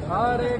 Hare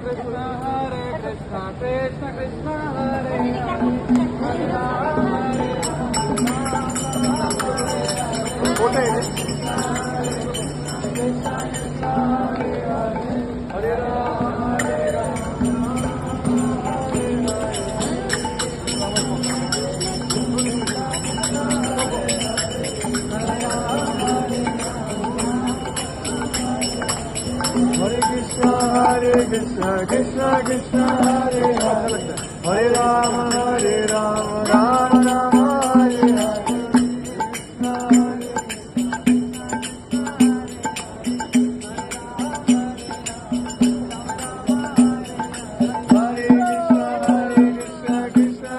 Krishna, Krishna Krishna, Hare Hare, Hare Rama, Hare Rama, Hare Krishna, Krishna Krishna, Hare Hare, Hare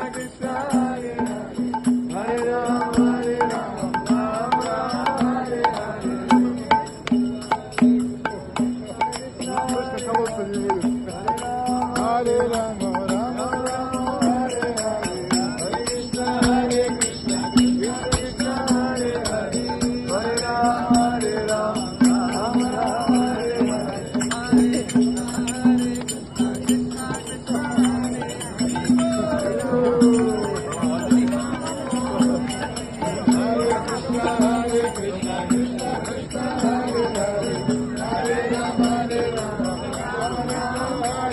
Rama, Rama Rama,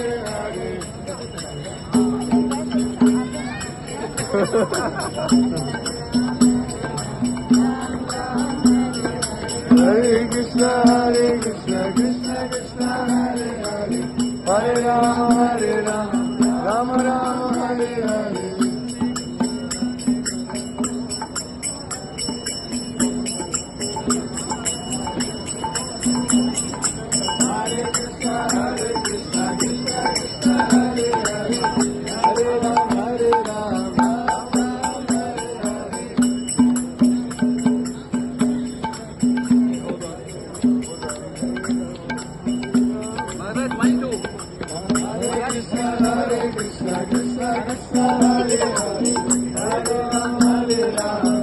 Hare Hare. Hare Krishna, Krishna Krishna, Hare Hare, Hare Rama, Rama Rama, Hare Hare. Hare Krishna, Krishna Krishna, Hare Hare, Hare Rama,